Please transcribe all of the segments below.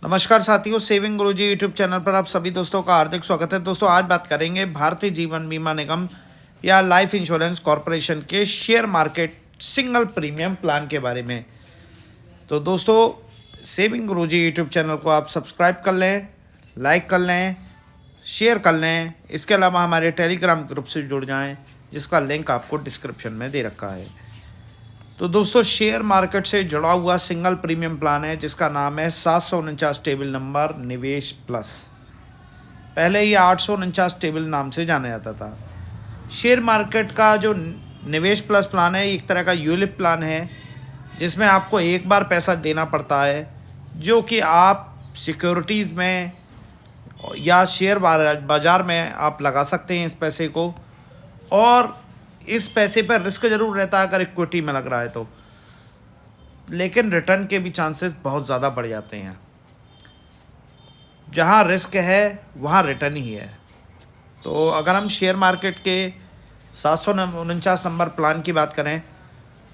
नमस्कार साथियों, सेविंग गुरुजी YouTube channel पर आप सभी दोस्तों का हार्दिक स्वागत है। दोस्तों आज बात करेंगे भारतीय जीवन बीमा निगम या लाइफ इंश्योरेंस कॉरपोरेशन के share market single premium plan के बारे में। तो दोस्तों सेविंग गुरुजी यूट्यूब चैनल को आप सब्सक्राइब कर लें, लाइक कर लें, शेयर कर लें। इसके अलावा हमारे टेलीग्राम ग्रुप से जुड़ जाएँ, जिसका लिंक आपको डिस्क्रिप्शन में दे रखा है। तो दोस्तों शेयर मार्केट से जुड़ा हुआ सिंगल प्रीमियम प्लान है जिसका नाम है 749 टेबल नंबर निवेश प्लस। पहले ये 849 टेबल नाम से जाना जाता था। शेयर मार्केट का जो निवेश प्लस प्लान है एक तरह का यूलिप प्लान है जिसमें आपको एक बार पैसा देना पड़ता है, जो कि आप सिक्योरिटीज़ में या शेयर बाज़ार में आप लगा सकते हैं इस पैसे को। और इस पैसे पर रिस्क ज़रूर रहता है अगर इक्विटी में लग रहा है तो, लेकिन रिटर्न के भी चांसेस बहुत ज़्यादा बढ़ जाते हैं। जहाँ रिस्क है वहाँ रिटर्न ही है। तो अगर हम शेयर मार्केट के 749 नंबर प्लान की बात करें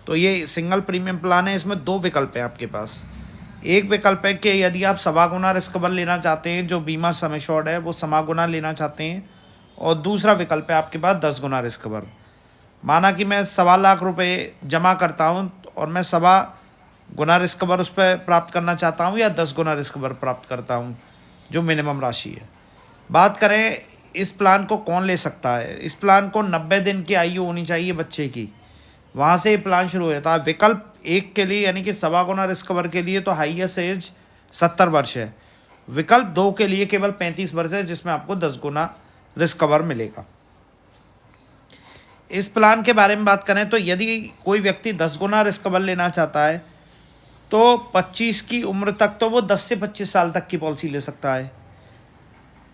तो ये सिंगल प्रीमियम प्लान है। इसमें दो विकल्प हैं आपके पास। एक विकल्प है कि यदि आप सवा गुना रिस्क कवर लेना चाहते हैं, जो बीमा सम एश्योर्ड है वो सवा गुना लेना चाहते हैं, और दूसरा विकल्प है आपके पास 10 गुना रिस्क कवर। माना कि मैं 1.25 लाख रुपए जमा करता हूं और मैं सवा गुना रिस्क कवर उस पर प्राप्त करना चाहता हूं या 10 गुना रिस्क कवर प्राप्त करता हूं, जो मिनिमम राशि है। बात करें इस प्लान को कौन ले सकता है। इस प्लान को 90 दिन की आयु होनी चाहिए बच्चे की, वहाँ से ये प्लान शुरू होता है। विकल्प एक के लिए यानी कि सवा गुना रिस्क कवर के लिए तो हाईएस्ट एज 70 वर्ष है। विकल्प 2 के लिए केवल 35 वर्ष है, जिसमें आपको 10 गुना रिस्क कवर मिलेगा। इस प्लान के बारे में बात करें तो यदि कोई व्यक्ति 10 गुना रिस्क कवर लेना चाहता है तो 25 की उम्र तक तो वो 10 से 25 साल तक की पॉलिसी ले सकता है।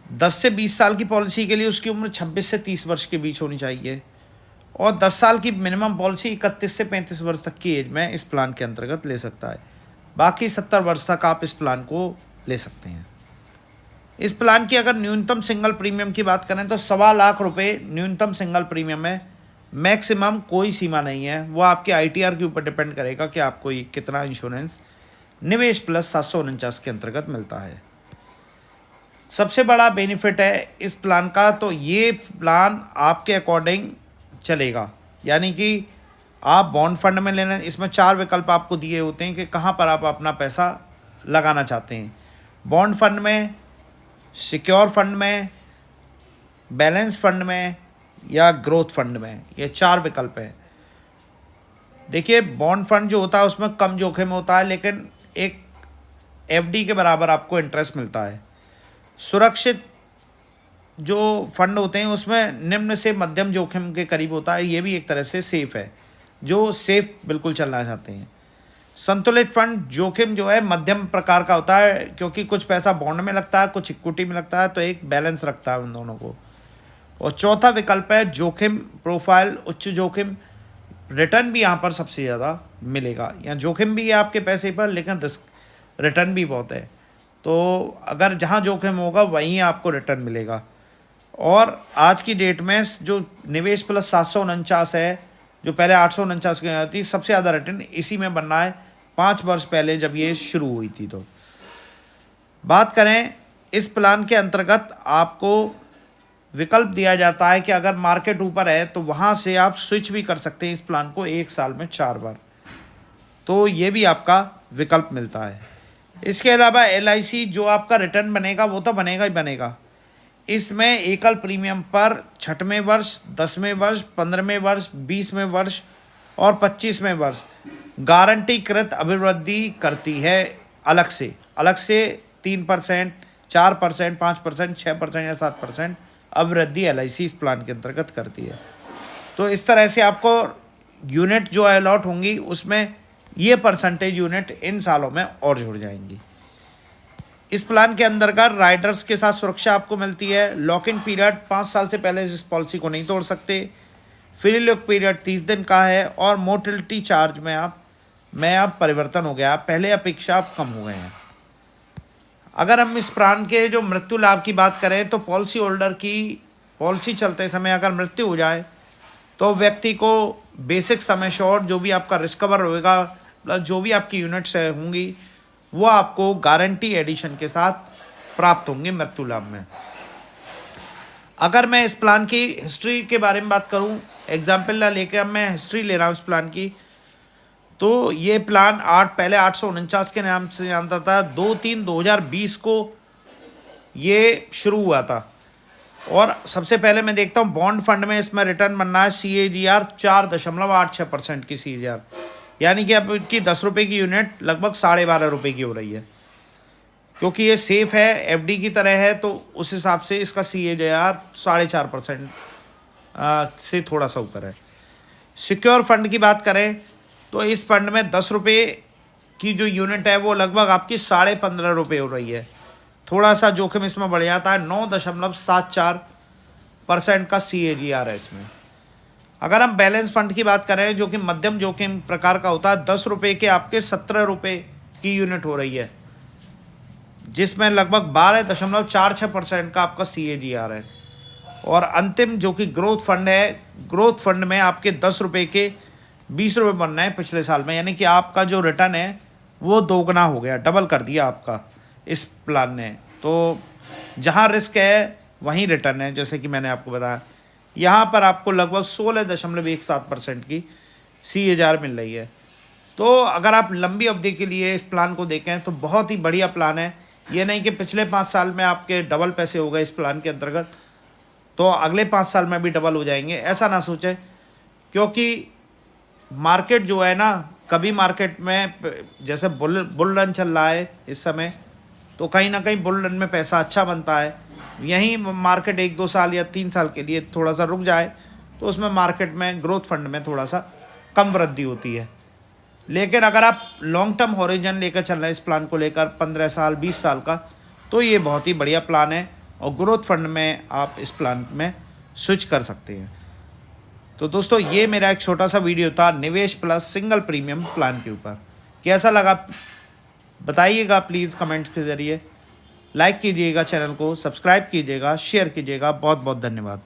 10 से 20 साल की पॉलिसी के लिए उसकी उम्र 26 से 30 वर्ष के बीच होनी चाहिए, और 10 साल की मिनिमम पॉलिसी 31 से 35 वर्ष तक की एज में इस प्लान के अंतर्गत ले सकता है। बाकी 70 वर्ष तक आप इस प्लान को ले सकते हैं। इस प्लान की अगर न्यूनतम सिंगल प्रीमियम की बात करें तो 1.25 लाख रुपये न्यूनतम सिंगल प्रीमियम है। मैक्सिमम कोई सीमा नहीं है, वो आपके आईटीआर के ऊपर डिपेंड करेगा कि आपको ये कितना इंश्योरेंस निवेश प्लस 749 के अंतर्गत मिलता है। सबसे बड़ा बेनिफिट है इस प्लान का, तो ये प्लान आपके अकॉर्डिंग चलेगा। यानी कि आप बॉन्ड फंड में लेना, इसमें 4 विकल्प आपको दिए होते हैं कि कहाँ पर आप अपना पैसा लगाना चाहते हैं। बॉन्ड फंड में, सिक्योर फंड में, बैलेंस फंड में या ग्रोथ फंड में, ये 4 विकल्प हैं। देखिए बॉन्ड फंड जो होता है उसमें कम जोखिम होता है, लेकिन एक एफडी के बराबर आपको इंटरेस्ट मिलता है। सुरक्षित जो फंड होते हैं उसमें निम्न से मध्यम जोखिम के करीब होता है, ये भी एक तरह से सेफ है, जो सेफ बिल्कुल चलना चाहते हैं। संतुलित फंड जोखिम जो है मध्यम प्रकार का होता है, क्योंकि कुछ पैसा बॉन्ड में लगता है, कुछ इक्विटी में लगता है, तो एक बैलेंस रखता है उन दोनों को। और चौथा विकल्प है जोखिम प्रोफाइल उच्च जोखिम। रिटर्न भी यहाँ पर सबसे ज़्यादा मिलेगा। यहाँ जोखिम भी है आपके पैसे पर, लेकिन रिस्क रिटर्न भी बहुत है। तो अगर जहाँ जोखिम होगा वहीं आपको रिटर्न मिलेगा। और आज की डेट में जो निवेश प्लस 749 है, जो पहले 849 की आती, सबसे ज़्यादा रिटर्न इसी में बनना है 5 वर्ष पहले जब ये शुरू हुई थी। तो बात करें इस प्लान के अंतर्गत आपको विकल्प दिया जाता है कि अगर मार्केट ऊपर है तो वहाँ से आप स्विच भी कर सकते हैं इस प्लान को 1 साल में 4 बार। तो ये भी आपका विकल्प मिलता है। इसके अलावा एलआईसी जो आपका रिटर्न बनेगा वो तो बनेगा ही बनेगा। इसमें एकल प्रीमियम पर 6वें वर्ष, 10वें वर्ष, 15वें वर्ष, 20वें वर्ष और 25वें वर्ष गारंटीकृत अभिवृद्धि करती है अलग से 3%, 4%, 5%, 6% या 7% अभिवृद्धि एलआईसी इस प्लान के अंतर्गत करती है। तो इस तरह से आपको यूनिट जो अलॉट होंगी उसमें ये परसेंटेज यूनिट इन सालों में और जुड़ जाएंगी। इस प्लान के अंतर्गत राइडर्स के साथ सुरक्षा आपको मिलती है। लॉक इन पीरियड 5 साल से पहले इस पॉलिसी को नहीं तोड़ सकते। फ्री लुक पीरियड 30 दिन का है, और मोर्टेलिटी चार्ज में अब परिवर्तन हो गया, पहले अपेक्षा अब कम हो गए हैं। अगर हम इस प्लान के जो मृत्यु लाभ की बात करें तो पॉलिसी होल्डर की पॉलिसी चलते समय अगर मृत्यु हो जाए तो व्यक्ति को बेसिक सम एश्योर्ड जो भी आपका रिस्क कवर होएगा प्लस जो भी आपकी यूनिट्स होंगी वो आपको गारंटी एडिशन के साथ प्राप्त होंगे मृत्यु लाभ में। अगर मैं इस प्लान की हिस्ट्री के बारे में बात करूं, एग्जाम्पल ना लेके अब मैं हिस्ट्री ले रहा हूं इस प्लान की, तो ये प्लान पहले 849 के नाम से जानता था। 2/3/2020 को ये शुरू हुआ था। और सबसे पहले मैं देखता हूँ बॉन्ड फंड में इसमें रिटर्न बनना है CAGR 4.86% की CAGR, यानी कि अब इनकी 10 रुपये की यूनिट लगभग 12.5 रुपये की हो रही है। क्योंकि ये सेफ है, FD की तरह है, तो उस हिसाब से इसका CAGR 4.5% से थोड़ा सा ऊपर है। सिक्योर फंड की बात करें तो इस फंड में 10 रुपये की जो यूनिट है वो लगभग आपकी 15.5 रुपये हो रही है। थोड़ा सा जोखिम इसमें बढ़ जाता है, 9.74% का CAGR है इसमें। अगर हम बैलेंस फंड की बात करें जो कि मध्यम जोखिम प्रकार का होता है, 10 रुपये के आपके 17 रुपये की यूनिट हो रही है, जिसमें लगभग 12.46% का आपका CAGR है। और अंतिम जो कि ग्रोथ फंड है, ग्रोथ फंड में आपके 10 रुपये के 20 रुपये बनना है पिछले साल में, यानी कि आपका जो रिटर्न है वो दोगुना हो गया, डबल कर दिया आपका इस प्लान ने। तो जहाँ रिस्क है वहीं रिटर्न है, जैसे कि मैंने आपको बताया। यहाँ पर आपको लगभग 16.17% की CAGR मिल रही है। तो अगर आप लंबी अवधि के लिए इस प्लान को देखें तो बहुत ही बढ़िया प्लान है। ये नहीं कि पिछले 5 साल में आपके डबल पैसे हो गए इस प्लान के अंतर्गत तो अगले 5 साल में भी डबल हो जाएंगे, ऐसा ना सोचें। क्योंकि मार्केट जो है ना, कभी मार्केट में जैसे बुल रन चल रहा है इस समय, तो कहीं ना कहीं बुल रन में पैसा अच्छा बनता है। यहीं मार्केट 1-2 साल या 3 साल के लिए थोड़ा सा रुक जाए तो उसमें मार्केट में ग्रोथ फंड में थोड़ा सा कम वृद्धि होती है। लेकिन अगर आप लॉन्ग टर्म हॉरिजन लेकर चल रहे हैं इस प्लान को लेकर 15 साल 20 साल का, तो ये बहुत ही बढ़िया प्लान है और ग्रोथ फंड में आप इस प्लान में स्विच कर सकते हैं। तो दोस्तों ये मेरा एक छोटा सा वीडियो था निवेश प्लस सिंगल प्रीमियम प्लान के ऊपर। कैसा लगा बताइएगा प्लीज़ कमेंट्स के ज़रिए। लाइक कीजिएगा, चैनल को सब्सक्राइब कीजिएगा, शेयर कीजिएगा। बहुत बहुत धन्यवाद।